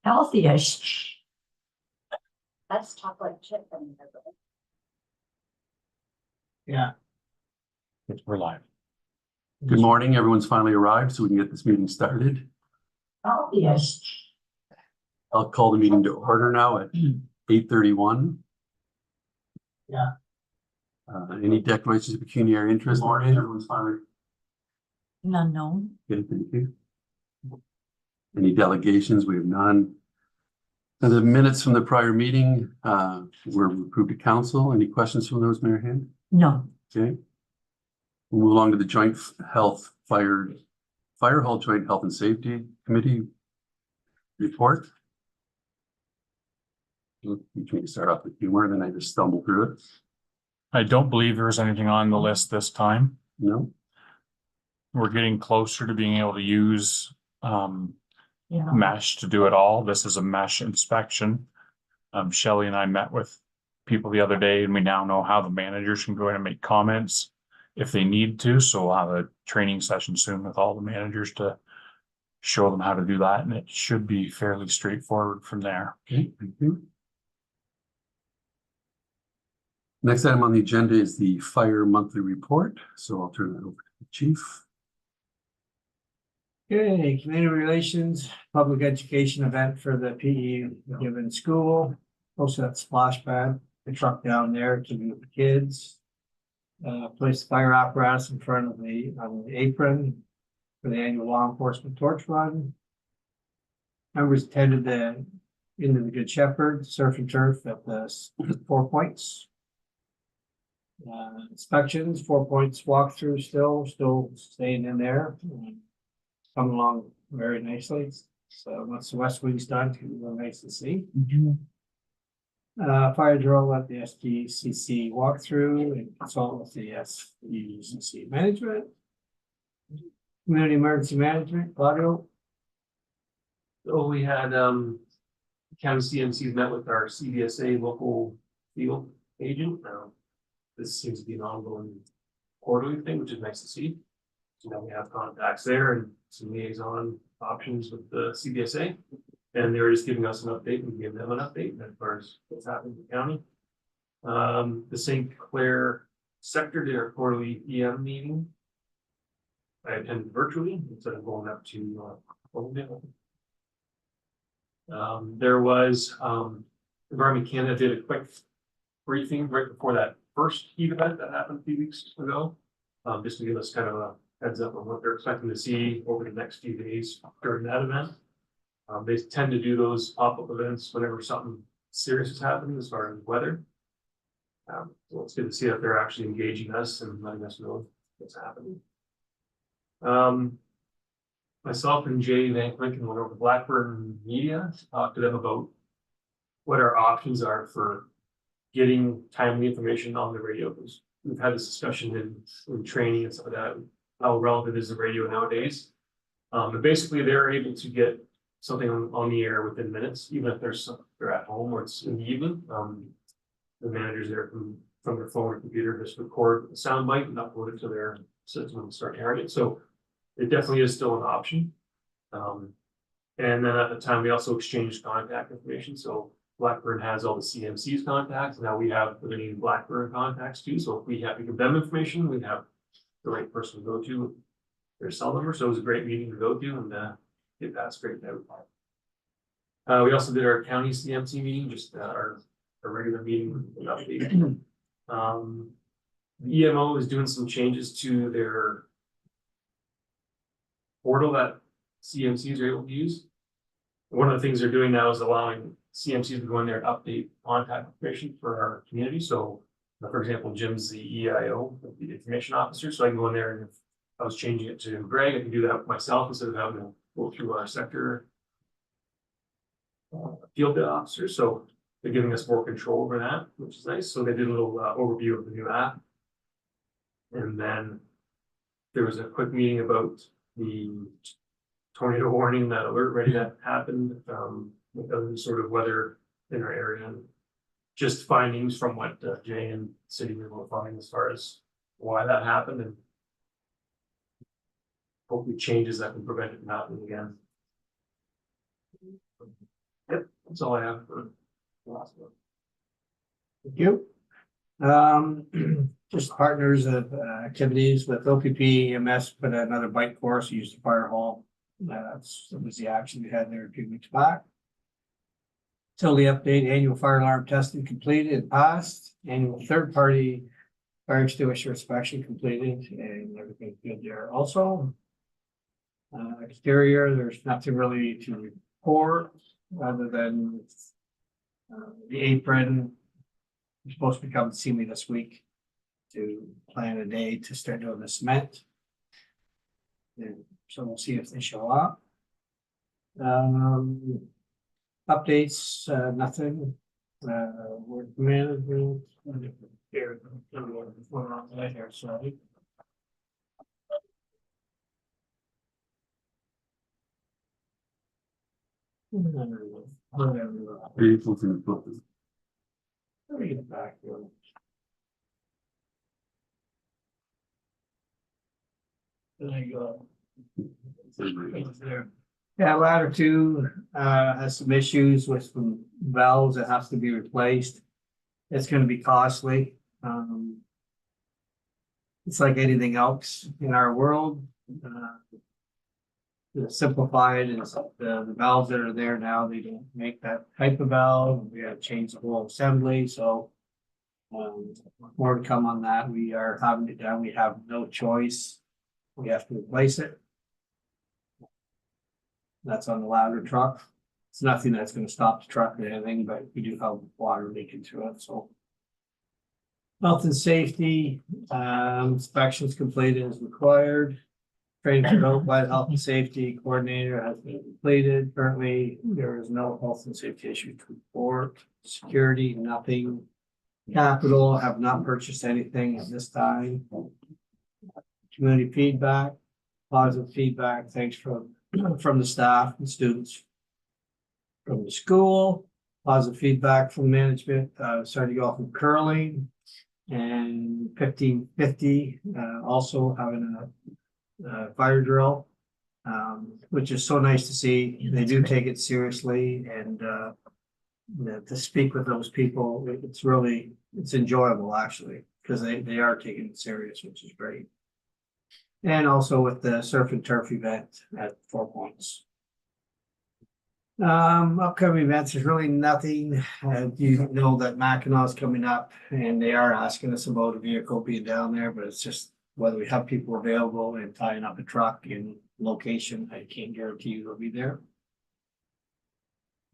Healthy-ish. That's chocolate chip. Yeah. We're live. Good morning. Everyone's finally arrived, so we can get this meeting started. Healthy-ish. I'll call the meeting to order now at 8:31. Yeah. Any declarations of pecuniary interest? Morning. Everyone's finally. None known. Good, thank you. Any delegations? We have none. And the minutes from the prior meeting were approved to council. Any questions from those, Mayor Hand? No. Okay. We'll move along to the joint fire hall joint health and safety committee report. You can start off with humor, and then I just stumble through it. I don't believe there's anything on the list this time. No. We're getting closer to being able to use Yeah. mesh to do it all. This is a mesh inspection. Shelley and I met with people the other day, and we now know how the managers can go in and make comments if they need to. So we'll have a training session soon with all the managers to show them how to do that, and it should be fairly straightforward from there. Okay, thank you. Next item on the agenda is the fire monthly report. So I'll turn that over to the chief. Okay, community relations, public education event for the PE given school. Also that splash pad, the truck down there to meet the kids. Place the fire apparatus in front of the apron for the annual law enforcement torch run. Members attended into the Good Shepherd surf and turf at the 4 Points. Inspections, 4 Points walkthrough still staying in there. Coming along very nicely. So once the west wing's done, it's really nice to see. Fire drill at the SDCC walkthrough and consult with the SDCC management. Community emergency management, Claudio. So we had county CMCs met with our CVSA local field agent. This seems to be an ongoing quarterly thing, which is nice to see. So now we have contacts there and some liaison options with the CVSA. And they're just giving us an update. We give them an update as far as what's happening in the county. The St. Clair sector did our quarterly EM meeting. I attended virtually instead of going up to there was Environment Canada did a quick briefing right before that first heat event that happened a few weeks ago, just to give us kind of a heads up on what they're expecting to see over the next few days during that event. They tend to do those pop-up events whenever something serious is happening as far as weather. So it's good to see that they're actually engaging us and letting us know what's happening. Myself and Jay Van Lincoln went over to Blackburn Media to talk to them about what our options are for getting timely information on the radio. Because we've had this discussion in training and stuff like that. How relevant is the radio nowadays? But basically, they're able to get something on the air within minutes, even if they're at home or it's in the evening. The managers there from their phone or computer just record the sound bite and upload it to their system and start airing it. So it definitely is still an option. And then at the time, we also exchanged contact information. So Blackburn has all the CMC's contacts. Now we have the main Blackburn contacts too. So if we give them information, we have the right person to go to their cell number. So it was a great meeting to go to and get that straightened out. We also did our county CMC meeting, just our regular meeting update. The EMO is doing some changes to their portal that CMCs are able to use. One of the things they're doing now is allowing CMCs to go in there and update contact information for our community. So, for example, Jim's the EIO, the information officer. So I can go in there, and if I was changing it to Greg, I can do that myself instead of having to go through our sector field officer. So they're giving us more control over that, which is nice. So they did a little overview of the new app. And then there was a quick meeting about the tornado warning, that alert ready that happened, with other sort of weather in our area, and just findings from what Jay and City were able to find as far as why that happened, and hopefully changes that can prevent it from happening again. Yep, that's all I have for the last one. Thank you. Just partners of activities with OPP, EMS, put another bike course, used the fire hall. That was the action we had there a few weeks back. Utility update, annual fire alarm testing completed and passed, annual third-party fire extinguisher inspection completed, and everything's good there also. Exterior, there's nothing really to report, other than the apron. You're supposed to come see me this week to plan a day to start doing the cement. And so we'll see if they show up. Updates, nothing. Work management. Here, sorry. Whatever. Vehicles and equipment. Let me get back here. There you go. It's there. Yeah, ladder two, has some issues with some valves that have to be replaced. It's gonna be costly. It's like anything else in our world. To simplify it is the valves that are there now, they don't make that type of valve. We have to change the whole assembly, so. More to come on that. We are having it done. We have no choice. We have to replace it. That's on the ladder truck. It's nothing that's gonna stop the truck or anything, but we do have water leaking through it, so. Health and safety, inspections completed as required. Training developed by the health and safety coordinator has been completed. Currently, there is no health and safety issue to report. Security, nothing. Capital, have not purchased anything at this time. Community feedback, positive feedback, thanks from the staff and students. From the school, positive feedback from management, starting to go off with curling. And 1550, also having a fire drill. Which is so nice to see. They do take it seriously, and to speak with those people, it's enjoyable actually, because they are taking it serious, which is great. And also with the surf and turf event at 4 Points. Upcoming events, there's really nothing. You know that Mackinac is coming up, and they are asking us about a vehicle being down there, but it's just whether we have people available and tying up a truck in location. I can't guarantee you they'll be there.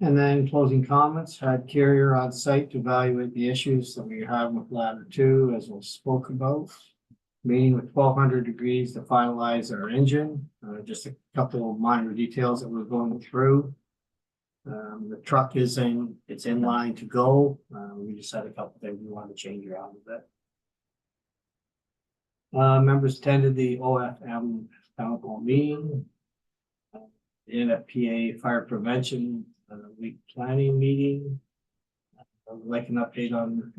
And then closing comments, had Carrier on site to evaluate the issues that we have with ladder two, as we spoke about. Meeting with 1200 degrees to finalize our engine, just a couple of minor details that we're going through. The truck it's in line to go. We just had a couple things we want to change around a bit. Members attended the OFM town hall meeting. The NFPA fire prevention week planning meeting. I would like an update on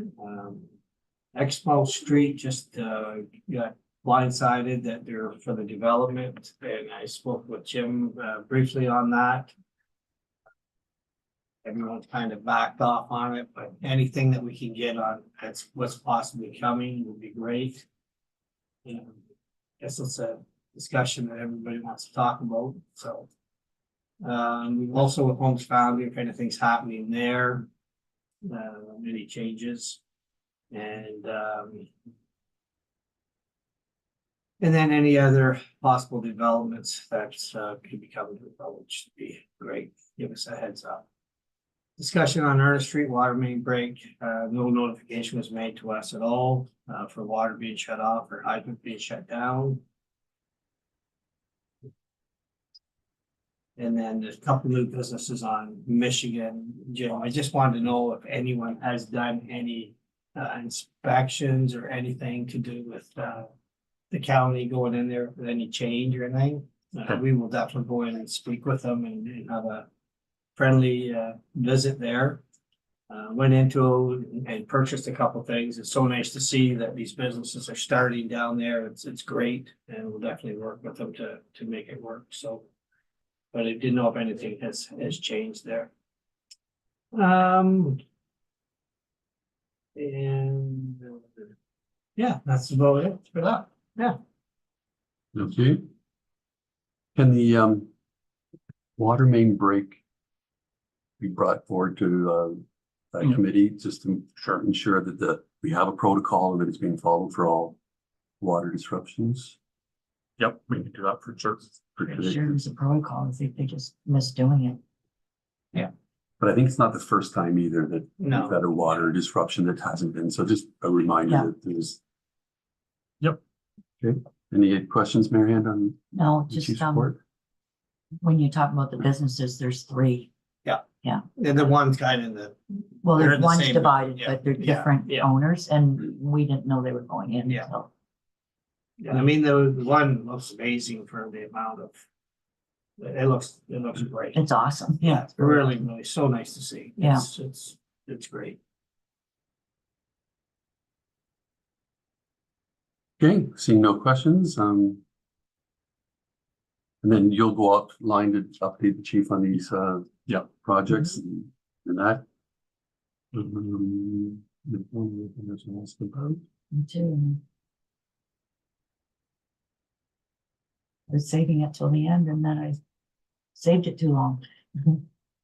Expo Street, just got blindsided that they're for the development, and I spoke with Jim briefly on that. Everyone's kind of backed off on it, but anything that we can get on that's what's possibly coming would be great. You know, I guess it's a discussion that everybody wants to talk about, so. Also with Homes Foundry, if anything's happening there, any changes. And then any other possible developments that could be coming to the village would be great. Give us a heads up. Discussion on Ernest Street water main break. No notification was made to us at all for water being shut off or hydrant being shut down. And then there's a couple new businesses on Michigan. Jim, I just wanted to know if anyone has done any inspections or anything to do with the county going in there with any change or anything. We will definitely go in and speak with them and have a friendly visit there. Went into and purchased a couple things. It's so nice to see that these businesses are starting down there. It's great, and we'll definitely work with them to make it work. So but I didn't know if anything has changed there. And yeah, that's about it for that. Yeah. Okay. Can the water main break be brought forward to that Yeah. committee just to ensure that we have a protocol and that it's being followed for all water disruptions? Yep, we can do that for sure. Pretty sure there's a protocol. I think they just missed doing it. But I think it's not the first time either that No. we've had a water disruption that hasn't been. So just a reminder Yeah. that there's. Yep. Okay. Any questions, Mary Ann, on No, the just, chief's report? when you talk about the businesses, there's three. And the one's kind of in the, Well, They're there's in the one's same- divided, yeah, but they're yeah, different yeah. owners and we didn't know they were going in, Yeah. so. I mean, the one looks amazing for the amount of. It looks great. It's awesome. Yeah, It's it's really, really so nice to see. Yeah. It's great. Okay, seeing no questions, and then you'll go out line to update the chief on these, Yeah. projects and that. There's one else about. Me too. I was saving it till the end and then I saved it too long.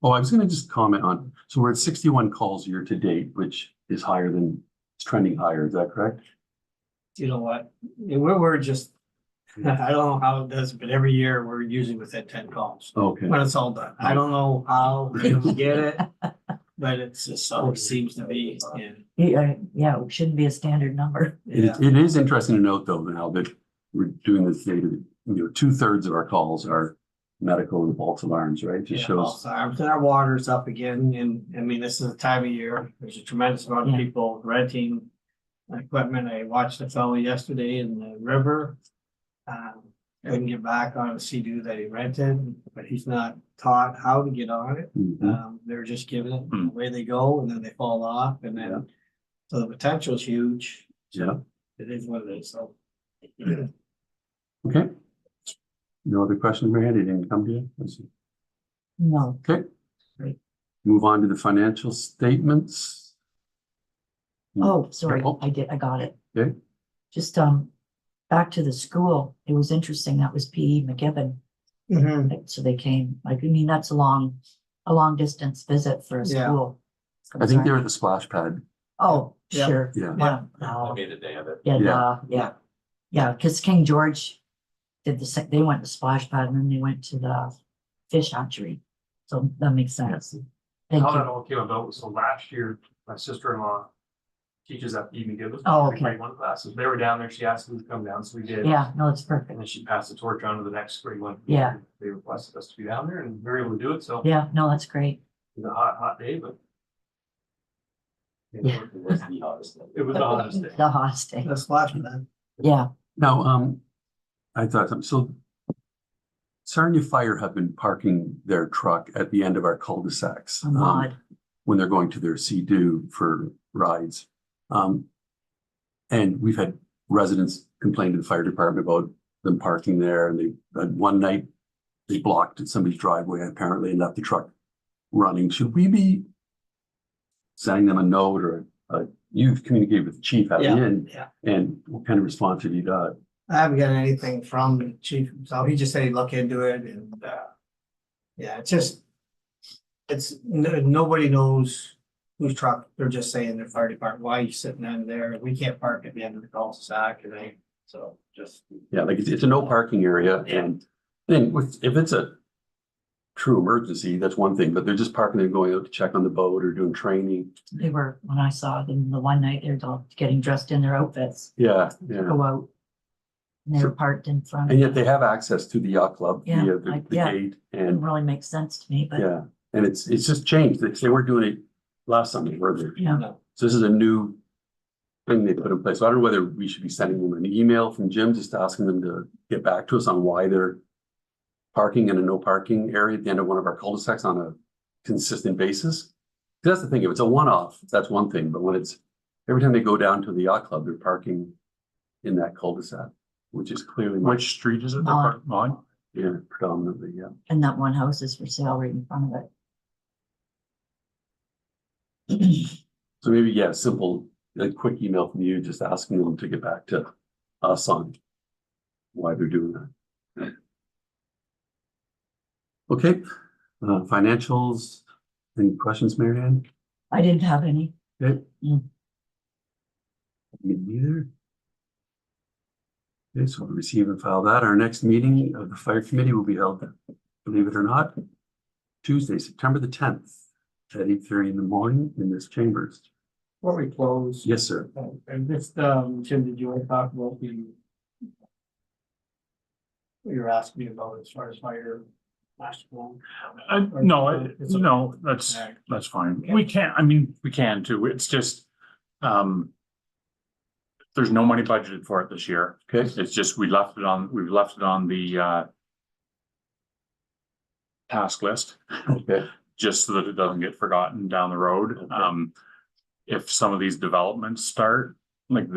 Oh, I was gonna just comment on, so we're at 61 calls year to date, which is higher than, it's trending higher, is that correct? You know what? We're just, I don't know how it does, but every year we're usually within 10 calls Okay, when it's all done. I don't know how we get it, but it's just so it seems to be. Yeah, it shouldn't be a standard number. it is interesting to note though, now that we're doing this data, 2/3 of our calls are medical and false alarms, right? Just shows. Our water's up again, and I mean, this is the time of year, there's a tremendous amount of Yeah. people renting equipment. I watched a fellow yesterday in the river. Couldn't get back on a Sea-Doo that he rented, but he's not taught how to get on it. Mhm. They're just giving it, Hmm. away they go, and then they fall off, and Yeah. then, so the potential is huge. Yeah. It is what it is, so. Okay. No other questions, Mary Ann? It didn't come to you? I see. No, Okay. Great. Move on to the financial statements. oh, sorry, Oh. I got it. Okay. Just, back to the school, it was interesting, that was P.E. McGibbon, so they came, like, I mean, that's a long distance visit for a Yeah. school. I think they were at the splash pad. Oh, Yeah. sure. Yeah. Wow. made a day of it. Yeah, because King George did they went to splash pad and then they went to the fish hatchery. So that makes sense. Thank How that you. all came about was, so last year, my sister-in-law teaches at Eden Gibbons. Oh, okay. Grade 1 classes. They were down there. She asked me to come down, so we did. Yeah, no, it's And perfect. then she passed the torch on to the next grade 1. Yeah. They requested us to be down there and we were able to do it. So it Yeah, no, that's great. was a hot day, but. Yeah. It was the hottest day. It was the hottest day. The hottest day. The splash pad. Yeah, Now, I thought, so Sarnia Fire have been parking their truck at the end of our cul-de-sacs. I'm odd. When they're going to their Sea-Doo for rides. And we've had residents complain to the fire department about them parking there, and one night they blocked somebody's driveway apparently and left the truck running. Should we be sending them a note, or you've communicated with the chief at the end, Yeah. and what kind of response have you got? I haven't got anything from the chief, so he just said he'd look into it and, yeah, it's just. Nobody knows whose truck, they're just saying their fire department, why are you sitting in there? We can't park at the end of the cul-de-sac and so just. Yeah, like it's a no parking area, Yeah. and then if it's a true emergency, that's one thing, but they're just parking there going out to check on the boat or doing training. They were, when I saw them the one night, they're all getting dressed in their outfits Yeah, to yeah. go out. And they were parked in front. And yet they have access to the yacht club Yeah, via the yeah. gate, It and really makes sense to me, but yeah, and it's just changed. They weren't doing it last summer, were they? yeah, So this is a new thing they put in place. So I don't know whether we should be sending them an email from Jim, just asking them to get back to us on why they're parking in a no parking area at the end of one of our cul-de-sacs on a consistent basis. 'Cause that's the thing, if it's a one-off, that's one thing, but when it's every time they go down to the yacht club, they're parking in that cul-de-sac, which is clearly. Which street is it? Mon. Mon? Yeah, predominantly, yeah. And that one house is for sale right in front of it. So maybe, yeah, simple, a quick email from you, just asking them to get back to us on why they're doing that. Okay, financials, any questions, Mary Ann? I didn't have any. Okay. Mm. Me neither. Okay, so we'll receive and file that. Our next meeting of the fire committee will be held, believe it or not, Tuesday, September the 10th at 8:30 in the morning in this chambers. Before we close. Yes, sir. And this, Tim, did you want to talk about what you're asking me about as far as fire master plan? No, that's fine. We can't, I mean, we can too. It's just, there's no money budgeted for it this year. Okay, It's just, we've left it on the task list, okay, just so that it doesn't get forgotten down the road. Okay. If some of these developments start, like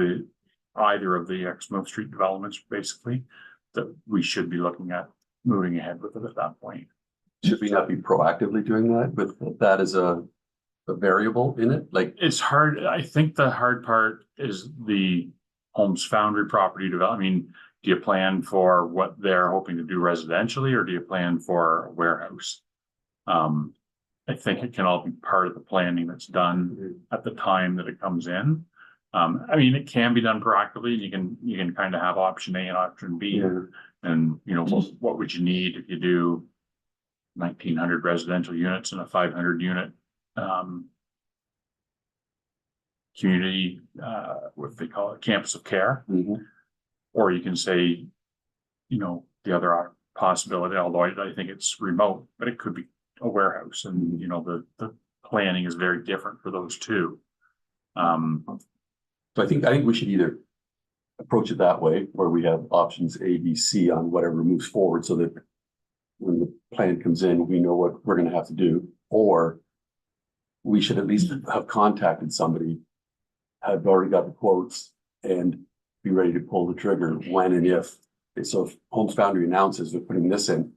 either of the Exmouth Street developments, basically, that we should be looking at moving ahead with it at that point. should we not be proactively doing that with that as a variable in it? Like, It's hard. I think the hard part is the Holmes Foundry property development. I mean, do you plan for what they're hoping to do residentially, or do you plan for a warehouse? I think it can all be part of the planning that's done at the time that it comes in. I mean, it can be done proactively. You can kind of have option A and option B. yeah, And, you know, what would you need if you do 1,900 residential units and a 500 unit, community, what they call it, campus of care? mhm, Or you can say, you know, the other possibility, although I think it's remote, but it could be a warehouse, and, you know, the planning is very different for those two. So I think we should either approach it that way, where we have options A, B, C on whatever moves forward, so that when the plan comes in, we know what we're gonna have to do, or we should at least have contacted somebody, have already got the quotes, and be ready to pull the trigger when and if. So if Holmes Foundry announces they're putting this in,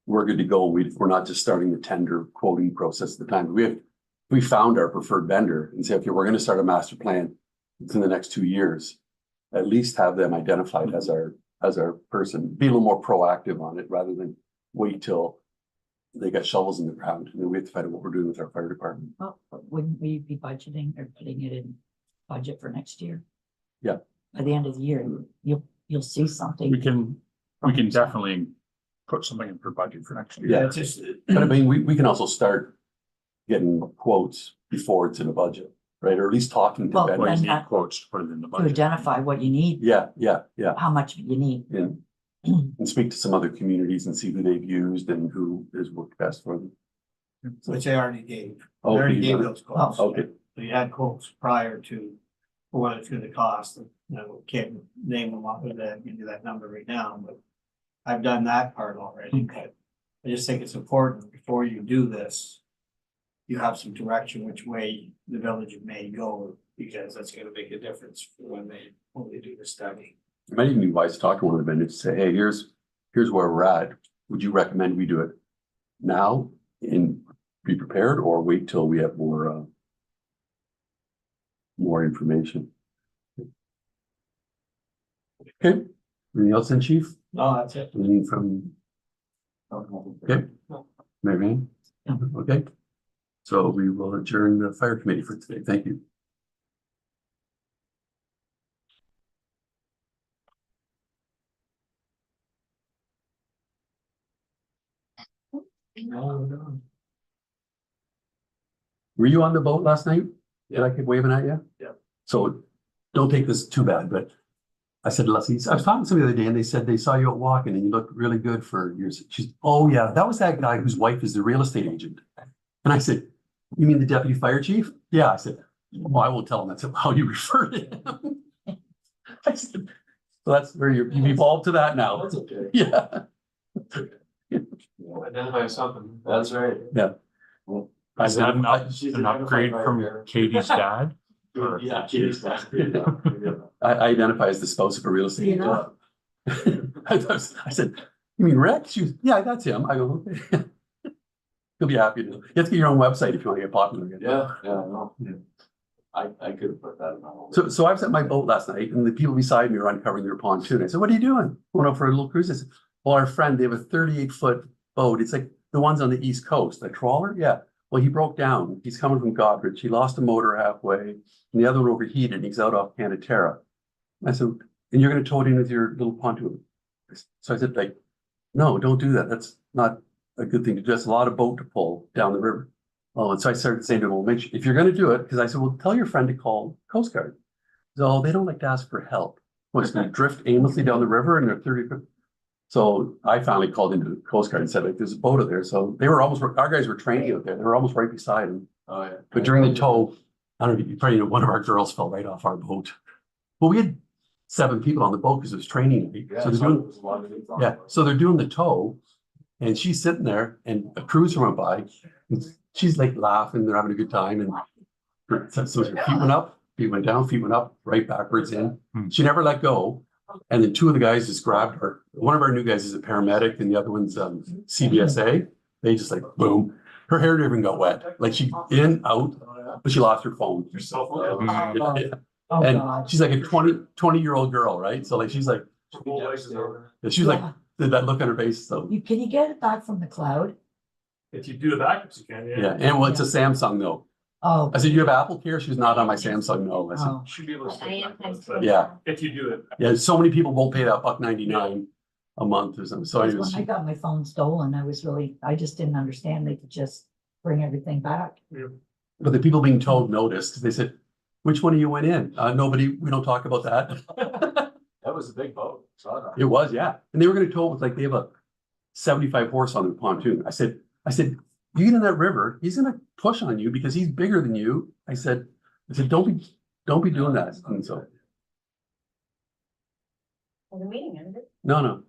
we're good to go. We're not just starting the tender quoting process at the time. We found our preferred vendor and say, okay, we're gonna start a master plan within the next 2 years. At least have them identified as our person, be a little more proactive on it rather than wait till they got shovels in the ground and then we have to find out what we're doing with our fire department. Well, wouldn't we be budgeting or putting it in budget for next year? Yeah. By the end of the year, you'll see something. We can definitely put something in for budget for next year. Yeah. It's just, But I mean, we can also start getting quotes before it's in a budget, right? Or at least talking to Well, Well, vendors. you and need quotes to put it in the To budget. identify what you need, Yeah. how much you need. And speak to some other communities and see who they've used and who has worked best for them. which I already gave. I Oh, already you gave got it? those quotes. Okay, So you had quotes prior to what it's gonna cost, and, you know, can't name them off of that, give you that number right now, but I've done that part already, but I just think it's important before you do this, you have some direction which way the village may go, because that's gonna make a difference for when they do the study. it might even be wise to talk to one of the vendors, say, hey, here's where we're at. Would you recommend we do it now and be prepared, or wait till we have more information? Okay, anything else then, chief? No, that's it. Anything from, okay, Mary Ann? Yeah. Okay, so we will adjourn the fire committee for today. Thank you. Were you on the boat last night? Did I keep waving at you? Yeah. So don't take this too bad, but I said, Leslie, I was talking to somebody the other day and they said they saw you out walking and you looked really good for yours. She's, oh yeah, that was that guy whose wife is the real estate agent. And I said, you mean the deputy fire chief? Yeah, I said, well, I won't tell him that's how you refer to him. I said, so that's where you've evolved to that now. That's okay. Yeah. Identify something. That's right. I Is that said, an upgrade from Katie's dad? Or- Yeah, geez. I identify as the spouse of a real estate agent. I said, You mean Rex? She was, yeah, that's him. I go, okay. He'll be happy to. You have to get your own website if you want to get popular again. No. Yeah. I could have put that in my home. So I was at my boat last night and the people beside me were uncovering their pontoon. I said, what are you doing? Going out for a little cruise? I said, well, our friend, they have a 38-foot boat. It's like the ones on the East Coast, a trawler. Yeah. Well, he broke down. He's coming from Godrich. He lost a motor halfway and the other one overheated and he's out off Canatera. I said, and you're going to tow it in with your little pontoon. So I said, like, no, don't do that. That's not a good thing to do. That's a lot of boat to pull down the river. Oh, and so I started saying to him, well, make sure, if you're going to do it, because I said, well, tell your friend to call Coast Guard. So they don't like to ask for help. What's going to drift aimlessly down the river and they're 30. So I finally called into the Coast Guard and said, like, there's a boat out there. So they were almost, our guys were training out there. They were almost right beside him. Oh, yeah. But during the tow, I don't know, you probably know, one of our girls fell right off our boat. Well, we had 7 people on the boat because it was training week. Yeah, So they're so doing, there was a lot of things on yeah, it. so they're doing the tow and she's sitting there and a cruiser went by. And she's like laughing, they're having a good time and so her feet went up, feet went down, feet went up, right backwards in. Hmm. She never let go. And then 2 of the guys just grabbed her. One of our new guys is a paramedic and the other one's CBSA. They just like, boom. Her hair even got wet. Like she in, out, but she lost her phone. Your cell phone. Mm. Oh, And God. she's like a 20-year-old girl, right? So like, she's like, Full license on there. she's like, Yeah. did that look on her face? So, Can you get it back from the cloud? If you do the backups, you can, yeah. And well, it's a Samsung though. Oh. I said, you have Apple Care? She was not on my Samsung. No. I said, Oh. Should be able to. I am stick kind backwards, of. but Yeah. If you do it. yeah, so many people won't pay that $1.99 a month or something. So Because anyways, when I got my phone stolen, I just didn't understand they could just bring everything back. but the people being told noticed because they said, which one of you went in? Nobody, we don't talk about that. That was a big boat. Saw that. It was, yeah. And they were going to tow it with like, they have a 75 horse on their pontoon. I said, you get in that river, he's going to push on you because he's bigger than you. I said, don't be doing that. And so, The meeting ended. no.